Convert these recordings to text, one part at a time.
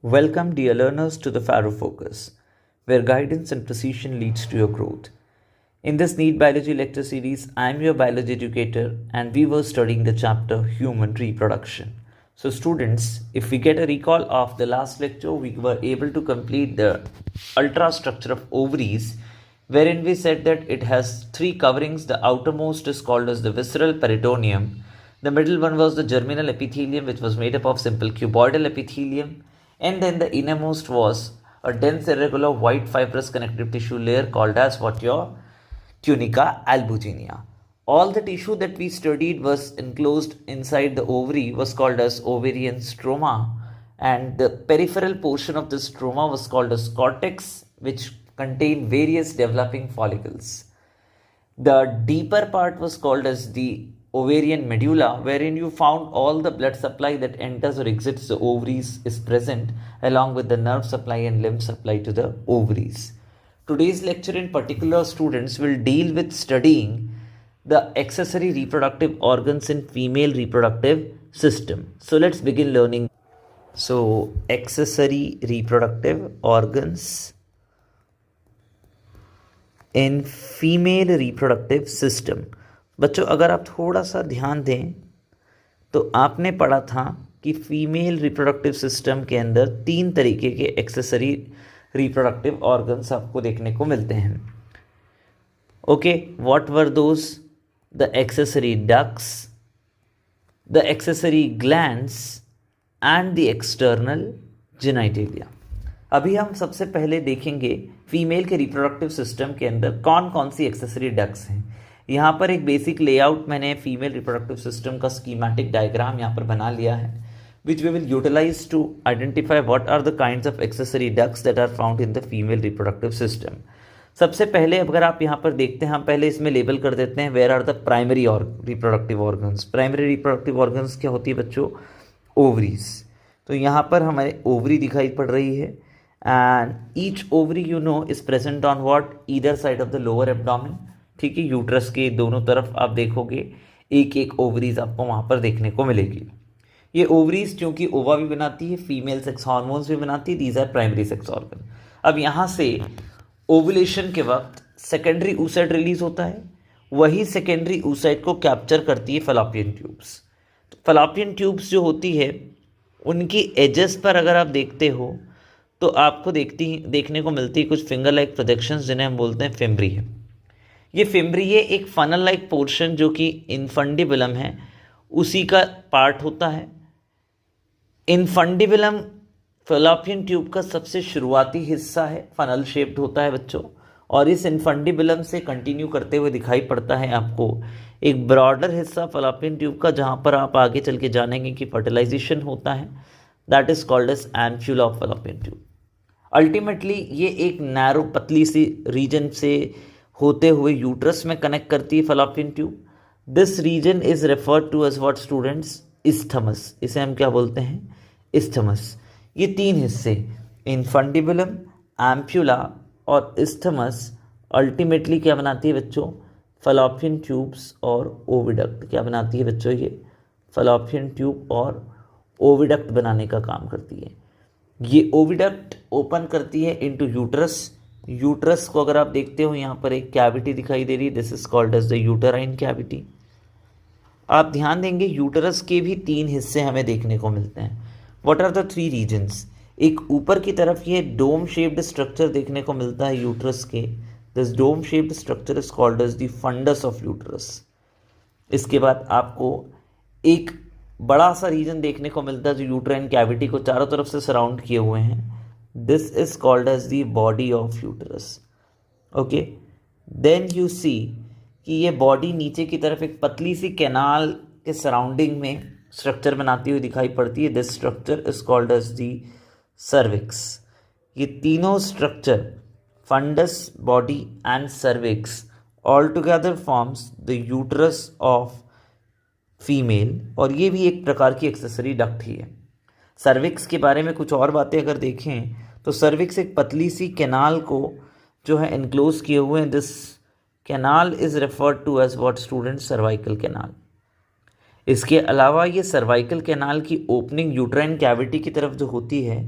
Welcome, dear learners, to the Faro Focus, where guidance and precision leads to your growth. In this NEET Biology lecture series, I am your biology educator and we were studying the chapter Human Reproduction. So students, if we get a recall of the last lecture, we were able to complete the ultrastructure of ovaries, wherein we said that it has three coverings. The outermost is called as the visceral peritoneum. The middle one was the germinal epithelium, which was made up of simple cuboidal epithelium. And then the innermost was a dense irregular white fibrous connective tissue layer called as what your tunica albuginea. All the tissue that we studied was enclosed inside the ovary was called as ovarian stroma, and the peripheral portion of the stroma was called as cortex, which contained various developing follicles. The deeper part was called as the ovarian medulla, wherein you found all the blood supply that enters or exits the ovaries is present, along with the nerve supply and lymph supply to the ovaries. Today's lecture in particular, students, will deal with studying the accessory reproductive organs in female reproductive system. So let's begin learning. So accessory reproductive organs in female reproductive system. बच्चों, अगर आप थोड़ा सा ध्यान दें तो आपने पढ़ा था कि फीमेल रिप्रोडक्टिव सिस्टम के अंदर तीन तरीके के एक्सेसरी रिप्रोडक्टिव ऑर्गन्स आपको देखने को मिलते हैं. Okay, what were those? The accessory ducts, the accessory glands and the external genitalia. अभी हम सबसे पहले देखेंगे फीमेल के रिप्रोडक्टिव सिस्टम के अंदर कौन कौन सी एक्सेसरी डक्ट्स हैं. यहाँ पर एक बेसिक लेआउट मैंने फीमेल रिप्रोडक्टिव सिस्टम का स्कीमेटिक डायग्राम यहाँ पर बना लिया है, which we will utilize to identify what are the kinds of accessory ducts that are found in the female reproductive system. सबसे पहले अगर आप यहाँ पर देखते हैं, हम पहले इसमें लेबल कर देते हैं where are the primary reproductive organs. Primary reproductive organs क्या होती है बच्चों? ओवरीज. तो यहाँ पर हमारे ओवरी दिखाई पड़ रही है, and each ovary you know is present on what? Either side of the lower abdomen. ठीक है, यूट्रस के दोनों तरफ आप देखोगे एक एक ओवरीज आपको वहाँ पर देखने को मिलेगी. ये ओवरीज क्योंकि ओवा भी बनाती है, फीमेल सेक्स हार्मोन्स भी बनाती है, these are primary sex organ. अब यहाँ से ओवुलेशन के वक्त सेकेंडरी oocyte रिलीज होता है, वही सेकेंडरी oocyte को कैप्चर करती है फैलोपियन ट्यूब्स. तो फैलोपियन ट्यूब्स जो होती है उनकी एजेस पर अगर आप देखते हो तो आपको देखने को मिलती है कुछ फिंगर लाइक प्रोजेक्शंस, जिन्हें हम बोलते हैं फिम्ब्री है. ये फिम्ब्री है एक फनल लाइक पोर्शन जो कि इनफंडिबुलम है, उसी का पार्ट होता है. इनफंडिबुलम फैलोपियन ट्यूब का सबसे शुरुआती हिस्सा है, फनल शेप्ड होता है बच्चों, और इस इनफंडिबुलम से कंटिन्यू करते हुए दिखाई पड़ता है आपको एक ब्रॉडर हिस्सा फैलोपियन ट्यूब का, जहाँ पर आप आगे चल के जानेंगे कि फर्टिलाइजेशन होता है. That is called as ampulla of fallopian tube. Ultimately ये एक नैरो पतली सी रीजन से होते हुए यूट्रस में कनेक्ट करती है Fallopian tube. This region is referred to as what students? Isthmus. इसे हम क्या बोलते हैं? इस्थमस. ये तीन हिस्से इनफंडिबुलम, एम्प्यूला और इस्थमस अल्टीमेटली क्या बनाती है बच्चों? फैलोपियन ट्यूब्स और ओविडक्ट. क्या बनाती है बच्चों? ये फैलोपियन ट्यूब और ओविडक्ट बनाने का काम करती है. ये ओविडक्ट ओपन करती है इनटू यूट्रस. यूट्रस को अगर आप देखते हो यहाँ पर एक कैविटी दिखाई दे रही है, this is called as the uterine cavity. आप ध्यान देंगे यूटरस के भी तीन हिस्से हमें देखने को मिलते हैं. What are the three regions? एक ऊपर की तरफ ये डोम शेप्ड स्ट्रक्चर देखने को मिलता है यूट्रस के. This dome shaped structure is called as the fundus of uterus. इसके बाद आपको एक बड़ा सा रीजन देखने को मिलता है जो यूट्राइन कैविटी को चारों तरफ से सराउंड किए हुए हैं. This is called as the body of uterus. Okay, then you see कि ये बॉडी नीचे की तरफ एक पतली सी कैनाल के सराउंडिंग में स्ट्रक्चर बनाती हुई दिखाई पड़ती है. This structure is called as the cervix. ये तीनों structure, fundus, body and cervix, all together forms the uterus of female, और ये भी एक प्रकार की एक्सेसरी डक्ट ही है. सर्विक्स के बारे में कुछ और बातें अगर देखें तो सर्विक्स एक पतली सी कैनाल को जो है एनक्लोज किए हुए हैं. This canal is referred to as what student? Cervical canal. इसके अलावा ये सर्वाइकल कैनाल की ओपनिंग यूट्राइन कैविटी की तरफ जो होती है,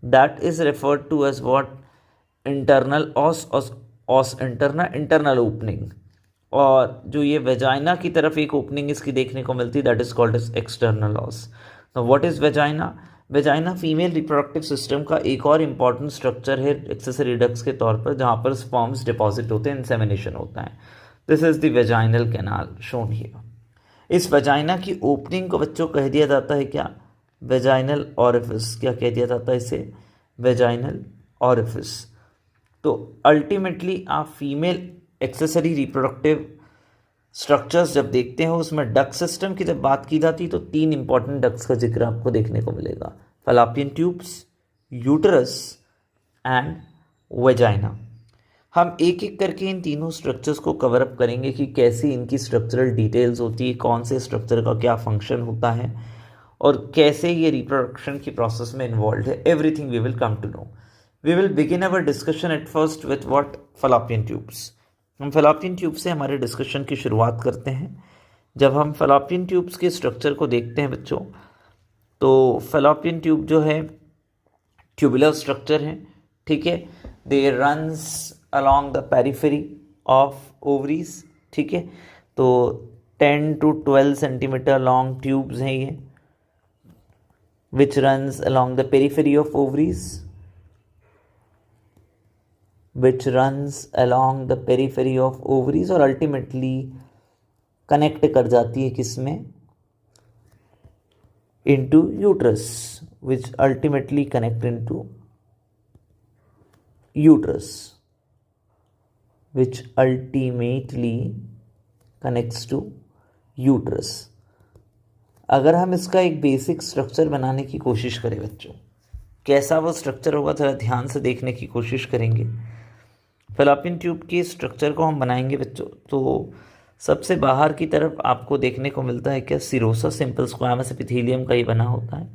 that is referred to as what, internal os internal opening. और जो ये वेजाइना की तरफ एक ओपनिंग इसकी देखने को मिलती है, that is called as external os. तो what is vagina? Vagina female reproductive system का एक और इम्पॉर्टेंट स्ट्रक्चर है एक्सेसरी डक्ट्स के तौर पर, जहाँ पर स्पर्म्स डिपॉजिट होते हैं, इंसेमिनेशन होता है। This is the vaginal canal shown here. इस वेजाइना की ओपनिंग को बच्चों कह दिया जाता है क्या? Vaginal orifice. क्या कह दिया जाता है इसे? Vaginal orifice. तो अल्टीमेटली आप फीमेल एक्सेसरी रिप्रोडक्टिव स्ट्रक्चर्स जब देखते हैं, उसमें डक्ट सिस्टम की जब बात की जाती है तो 3 इंपॉर्टेंट डक्ट्स का जिक्र आपको देखने को मिलेगा, fallopian tubes, uterus and vagina. हम एक एक करके इन तीनों स्ट्रक्चर्स को कवर अप करेंगे कि कैसी इनकी स्ट्रक्चरल डिटेल्स होती है, कौन से स्ट्रक्चर का क्या फंक्शन होता है और कैसे ये रिप्रोडक्शन की प्रोसेस में इन्वॉल्व है। Everything we will come to know. We will begin our discussion at first with what, Fallopian tubes. हम फैलोपियन ट्यूब से हमारे डिस्कशन की शुरुआत करते हैं। जब हम फैलोपियन ट्यूब्स के स्ट्रक्चर को देखते हैं बच्चों, तो फैलोपियन ट्यूब जो है ट्यूबुलर स्ट्रक्चर है, ठीक है। They runs along the periphery of ovaries, ठीक है। तो 10 to 12 सेंटीमीटर लॉन्ग ट्यूब्स हैं ये, विच runs along the periphery of ovaries, which runs along the periphery of ovaries और ultimately connect कर जाती है किसमें? into uterus, which ultimately connect into uterus, which ultimately connects to uterus। अगर हम इसका एक बेसिक स्ट्रक्चर बनाने की कोशिश करें बच्चों, कैसा वो स्ट्रक्चर होगा थोड़ा ध्यान से देखने की कोशिश करेंगे। फैलोपियन ट्यूब के स्ट्रक्चर को हम बनाएंगे बच्चों, तो सबसे बाहर की तरफ आपको देखने को मिलता है क्या? सिरोसा, सिंपल स्क्वामस एपिथेलियम का ही बना होता है।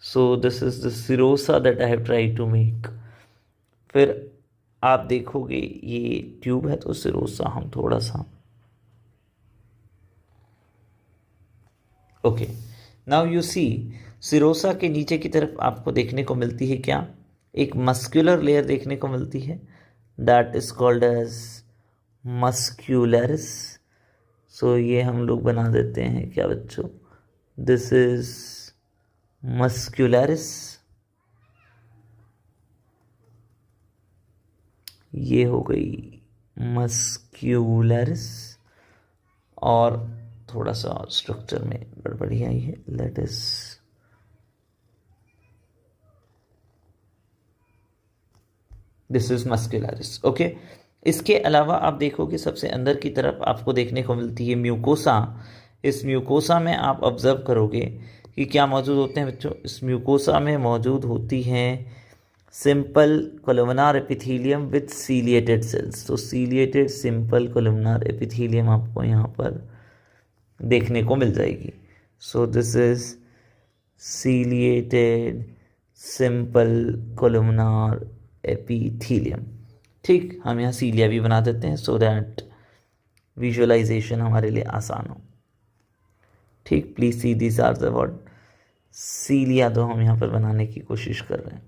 So this is the serosa that I have try to make. फिर आप देखोगे ये ट्यूब है, तो सिरोसा हम थोड़ा सा, okay. Now you see, serosa के नीचे की तरफ आपको देखने को मिलती है क्या? एक मस्कुलर लेयर देखने को मिलती है, that is called as muscularis. So ये हम लोग बना देते हैं क्या बच्चों? This is muscularis. ये हो गई मस्क्यूलरिस। और थोड़ा सा स्ट्रक्चर में गड़बड़ी आई है, let is, this is muscularis, okay. इसके अलावा आप देखोगे सबसे अंदर की तरफ आपको देखने को मिलती है म्यूकोसा। इस म्यूकोसा में आप ऑब्जर्व करोगे कि क्या मौजूद होते हैं बच्चों? इस म्यूकोसा में मौजूद होती हैं simple columnar epithelium with ciliated cells. तो सीलिएटेड सिंपल कोलुमनार एपिथेलियम आपको यहाँ पर देखने को मिल जाएगी। So this is ciliated simple columnar epithelium, ठीक। हम यहाँ सीलिया भी बना देते हैं सो दैट विजुअलाइजेशन हमारे लिए आसान हो, ठीक। Please see this are the word cilia, तो हम यहाँ पर बनाने की कोशिश कर रहे हैं।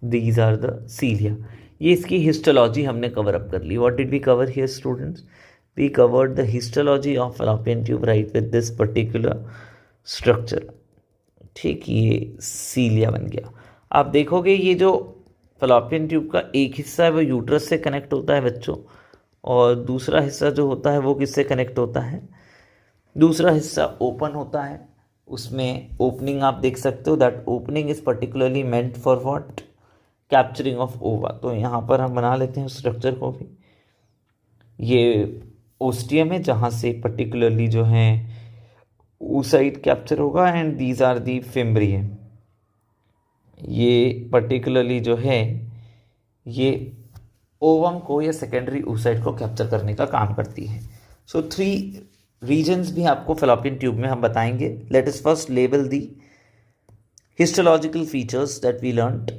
These are the cilia. ये इसकी हिस्टोलॉजी हमने कवर अप कर ली। What did we cover here students? We covered the histology of fallopian tube right with this particular structure, ठीक। ये सीलिया बन गया। आप देखोगे ये जो फैलोपियन ट्यूब का एक हिस्सा है वो यूट्रस से कनेक्ट होता है बच्चों, और दूसरा हिस्सा जो होता है वो किससे कनेक्ट होता है? दूसरा हिस्सा ओपन होता है, उसमें ओपनिंग आप देख सकते हो, that opening is particularly meant for what? Capturing of ओवा। तो यहाँ पर हम बना लेते हैं स्ट्रक्चर को भी। ये ओस्टियम है जहाँ से पर्टिकुलरली जो है oocyte कैप्चर होगा, एंड दीज आर दी फिम्ब्रियम। ये पर्टिकुलरली जो है ये ओवम को या सेकेंडरी oocyte को कैप्चर करने का काम करती है। सो 3 रीजन्स भी आपको फैलोपियन ट्यूब में हम बताएंगे। Let us first label the histological features that we learned.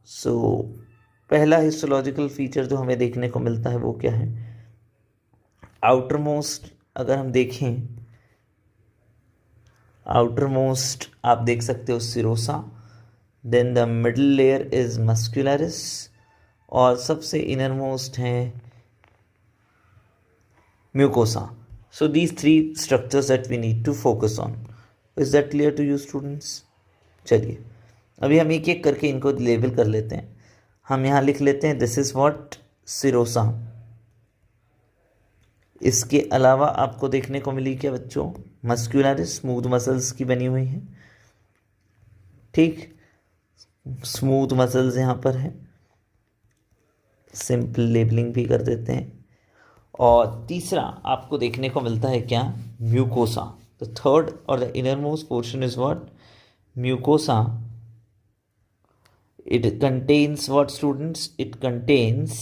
So पहला हिस्टोलॉजिकल फीचर जो हमें देखने को मिलता है वो क्या है? आउटर मोस्ट, अगर हम देखें आउटर मोस्ट, आप देख सकते हो serosa, then the middle layer is muscularis, और सबसे इनर मोस्ट है mucosa. So these three structures that we need to focus on. Is that clear to you students? चलिए अभी हम एक एक करके इनको लेबल कर लेते हैं. हम यहाँ लिख लेते हैं दिस इज व्हाट सिरोसा. इसके अलावा आपको देखने को मिली क्या बच्चों? मस्कुलरिस, स्मूथ मसल्स की बनी हुई है. ठीक, स्मूथ मसल्स यहाँ पर है. सिंपल लेबलिंग भी कर देते हैं. और तीसरा आपको देखने को मिलता है क्या? म्यूकोसा. द थर्ड और the inner most portion is what? Mucosa. It contains what students? It contains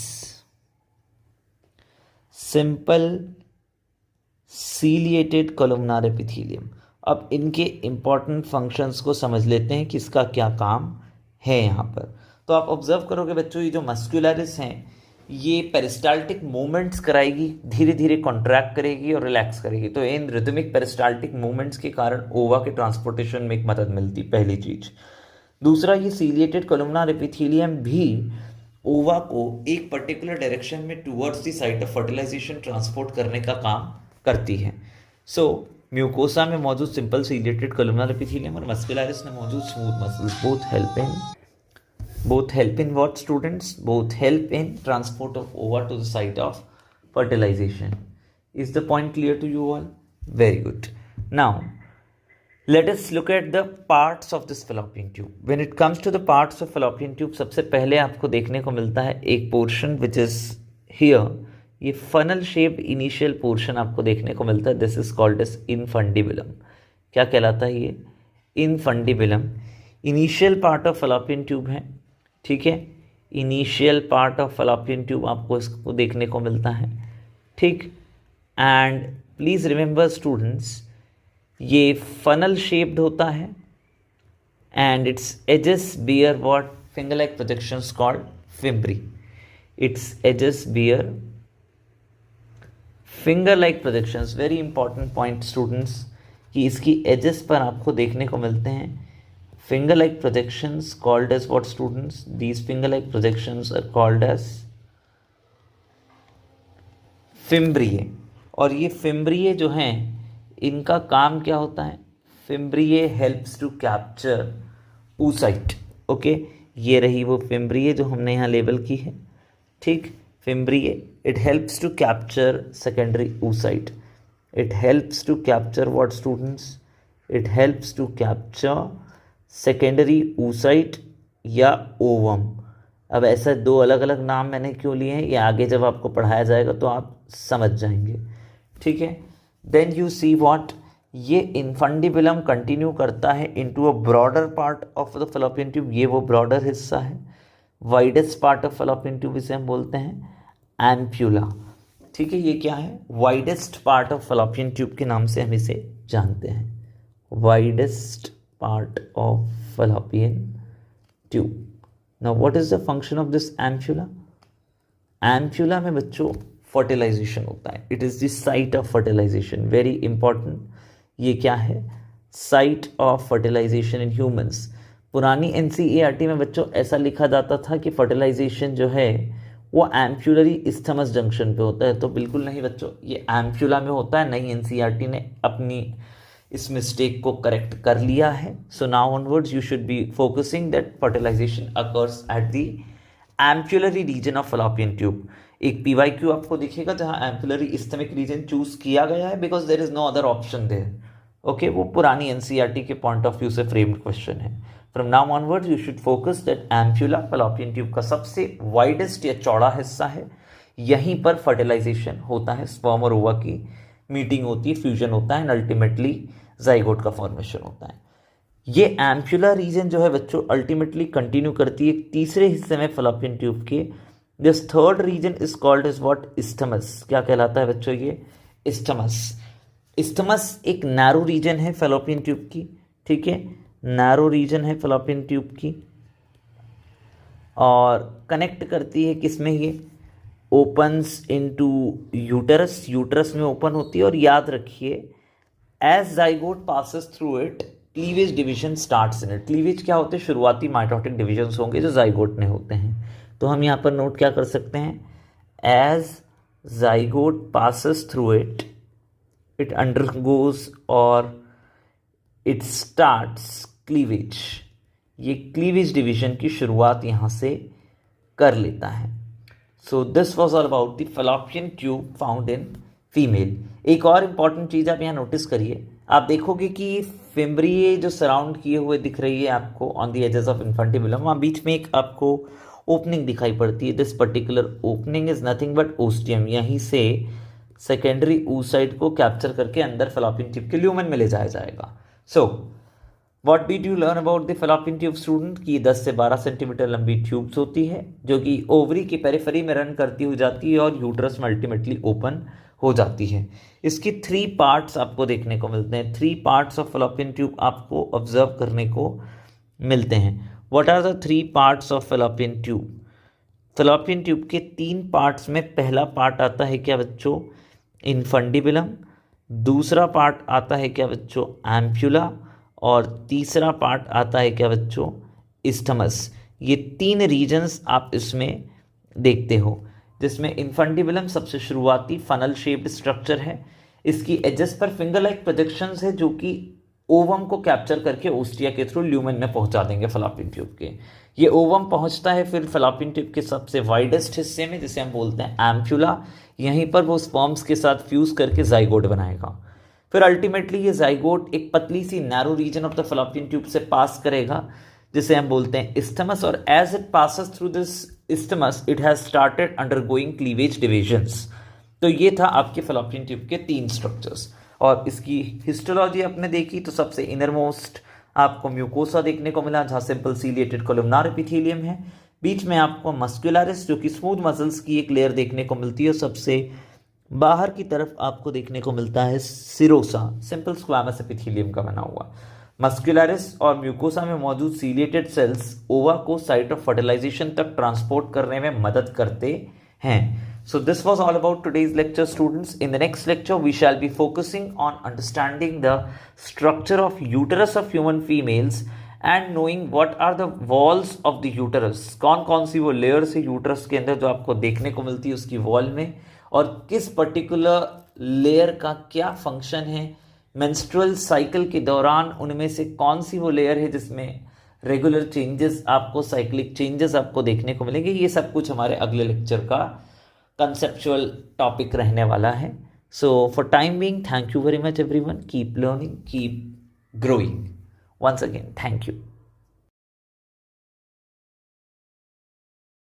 simple ciliated columnar epithelium. अब इनके इंपॉर्टेंट फंक्शंस को समझ लेते हैं कि इसका क्या काम है यहाँ पर. तो आप ऑब्जर्व करोगे बच्चों, ये जो मस्कुलरिस हैं ये पेरिस्टाल्टिक मूवमेंट्स कराएगी, धीरे धीरे कॉन्ट्रैक्ट करेगी और रिलैक्स करेगी. तो इन रिदमिक पेरिस्टाल्टिक मूवमेंट्स के कारण ओवा के ट्रांसपोर्टेशन में एक मदद मिलती, पहली चीज. दूसरा, ये सीलिएटेड कोलुमनार एपिथेलियम भी ओवा को एक पर्टिकुलर डायरेक्शन में towards the site of fertilisation transport करने का काम करती है. सो म्यूकोसा में मौजूद सिंपल सीलिएटेड कोलुमनार एपिथेलियम और मस्कुलरिस में मौजूद smooth muscles both help in what students? Both help in transport of ova to the site of fertilization. Is the point clear to you all? Very good. Now let us look at the parts of this fallopian tube. When it comes to the parts of fallopian tube, सबसे पहले आपको देखने को मिलता है एक portion which is here. ये funnel shaped initial portion आपको देखने को मिलता है. This is called as infundibulum. क्या कहलाता है ये? Infundibulum. Initial part of fallopian tube है. ठीक है, initial part of fallopian tube आपको इसको देखने को मिलता है. ठीक, एंड प्लीज रिमेंबर स्टूडेंट्स, ये फनल शेप्ड होता है and its edges bear what? Finger like projections called fimbriae. Its edges bear finger like projections. Very important point students, कि इसकी एजेस पर आपको देखने को मिलते हैं finger like projections called as what students? These finger like projections are called as fimbriae. और ये फिम्ब्रिए जो हैं इनका काम क्या होता है? Fimbriae helps to capture oocyte. Okay, ये रही वो फिम्ब्रिए जो हमने यहाँ लेबल की है. ठीक, fimbriae it helps to capture secondary oocyte. It helps to capture what students? It helps to capture secondary oocyte या ओवम. अब ऐसा दो अलग अलग नाम मैंने क्यों लिए हैं, ये आगे जब आपको पढ़ाया जाएगा तो आप समझ जाएंगे. ठीक है, देन यू सी व्हाट? ये इनफंडिबुलम कंटिन्यू करता है into a broader part of the fallopian tube. ये वो ब्रॉडर हिस्सा है. Widest part of fallopian tube इसे हम बोलते हैं एम्प्यूला. ठीक है, ये क्या है? Widest part of fallopian tube के नाम से हम इसे जानते हैं. Widest part of fallopian tube. Now what is the function of this ampulla? Ampulla में बच्चों fertilization होता है. It is the site of fertilization. Very important. ये क्या है? Site of fertilization in humans. पुरानी NCERT में बच्चों ऐसा लिखा जाता था कि fertilization जो है वो एम्प्यूलरी इस्थमस जंक्शन पे होता है. तो बिल्कुल नहीं बच्चों, ये एम्प्यूला में होता है. नई NCERT ने अपनी इस मिस्टेक को करेक्ट कर लिया है. So now onwards you should be focusing that fertilisation occurs at the ampullary region of fallopian tube. एक PYQ आपको दिखेगा जहां एम्प्यूलरी इस्थमिक रीजन चूज किया गया है because there is no other option there. Okay, वो पुरानी NCERT के पॉइंट ऑफ व्यू से फ्रेम्ड क्वेश्चन है. From now onwards you should focus that ampulla fallopian tube का सबसे वाइडेस्ट या चौड़ा हिस्सा है. यहीं पर फर्टिलाइजेशन होता है, स्पर्म और ओवा की मीटिंग होती है, फ्यूजन होता है एंड अल्टीमेटली जाइगोट का फॉर्मेशन होता है. ये एम्प्यूला रीजन जो है बच्चों अल्टीमेटली कंटिन्यू करती है तीसरे हिस्से में fallopian ट्यूब के. This third region is called as what? Isthmus. क्या कहलाता है बच्चों ये? इस्थमस. इस्थमस एक नैरो रीजन है fallopian ट्यूब की. ठीक है, नैरो रीजन है fallopian ट्यूब की और कनेक्ट करती है किसमें? ये ओपन्स इनटू यूटरस. यूटरस में ओपन होती है. और याद रखिए, as zygote passes through it, cleavage division starts in it. Cleavage क्या होते हैं? शुरुआती माइटोटिक डिविजन्स होंगे जो जाइगोट में होते हैं। तो हम यहाँ पर नोट क्या कर सकते हैं? As zygote passes through it, it undergoes और इट स्टार्ट्स क्लीवेज। ये क्लीवेज डिवीजन की शुरुआत यहाँ से कर लेता है। So this was all about the fallopian tube found in female. एक और इम्पॉर्टेंट चीज़ आप यहाँ नोटिस करिए, आप देखोगे कि फिम्ब्रिये जो सराउंड किए हुए दिख रही है आपको ऑन द एजेस ऑफ इन्फेंटिबुलम, वहाँ बीच में एक आपको ओपनिंग दिखाई पड़ती है। This particular opening is nothing but ostium. यहीं से सेकेंडरी oocyte को कैप्चर करके अंदर फैलोपियन ट्यूब के ल्यूमेन में ले जाया जाएगा। So what did you learn about the fallopian tube student? की 10 से 12 सेंटीमीटर लंबी ट्यूब्स होती है जो कि ओवरी की पेरिफेरी में रन करती हुई जाती है और यूट्रस में अल्टीमेटली ओपन हो जाती है। इसकी 3 पार्ट्स आपको देखने को मिलते हैं। 3 पार्ट्स ऑफ फैलोपियन ट्यूब आपको ऑब्जर्व करने को मिलते हैं। What are the 3 parts of fallopian tube? Fallopian tube के 3 पार्ट्स में पहला पार्ट आता है क्या बच्चों? इन्फंडिबुलम। दूसरा पार्ट आता है क्या बच्चों? एम्प्यूला। और तीसरा पार्ट आता है क्या बच्चों? इस्टमस। ये 3 रीजन्स आप इसमें देखते हो, जिसमें इन्फंडिबुलम सबसे शुरुआती फनल शेप्ड स्ट्रक्चर है। इसकी एजेस पर फिंगर लाइक प्रोजेक्शंस है जो कि ओवम को कैप्चर करके ओस्टिया के थ्रू ल्यूमेन में पहुंचा देंगे फैलोपियन ट्यूब के। ये ओवम पहुंचता है फिर फैलोपियन ट्यूब के सबसे वाइडेस्ट हिस्से में, जिसे हम बोलते हैं एम्प्यूला। यहीं पर वो स्पर्म्स के साथ फ्यूज करके जाइगोट बनाएगा। फिर अल्टीमेटली ये जाइगोट एक पतली सी narrow region of the fallopian tube से पास करेगा, जिसे हम बोलते हैं इस्टमस। और as it passes through this isthmus it has started undergoing cleavage divisions. तो ये था आपके फैलोपियन ट्यूब के 3 स्ट्रक्चर्स। और इसकी हिस्टोलॉजी आपने देखी तो सबसे इनरमोस्ट आपको म्यूकोसा देखने को मिला, जहाँ सिंपल सीलिएटेड कोलुमनार एपिथेलियम है। बीच में आपको मस्कुलरिस जो कि स्मूथ मसल्स की एक लेयर देखने को मिलती है। सबसे बाहर की तरफ आपको देखने को मिलता है सिरोसा, सिंपल स्क्वैमस एपिथेलियम का बना हुआ। मस्कुलरिस और म्यूकोसा में मौजूद सीलिएटेड सेल्स ओवा को साइट ऑफ फर्टिलाइजेशन तक ट्रांसपोर्ट करने में मदद करते हैं। So this was all about today's lecture, students. In the next lecture, we shall be focusing on understanding the structure of uterus of human females and knowing what are the walls of the uterus. कौन कौन सी वो layers है uterus के अंदर जो आपको देखने को मिलती है उसकी वॉल में, और किस पर्टिकुलर लेयर का क्या फंक्शन है मेंस्ट्रुअल साइकिल के दौरान, उनमें से कौन सी वो लेयर है जिसमें रेगुलर चेंजेस आपको, साइक्लिक चेंजेस आपको देखने को मिलेंगे। ये सब कुछ हमारे अगले लेक्चर का कंसेप्चुअल टॉपिक रहने वाला है। So for time being, thank you very much everyone. Keep learning, keep growing. Once again thank you.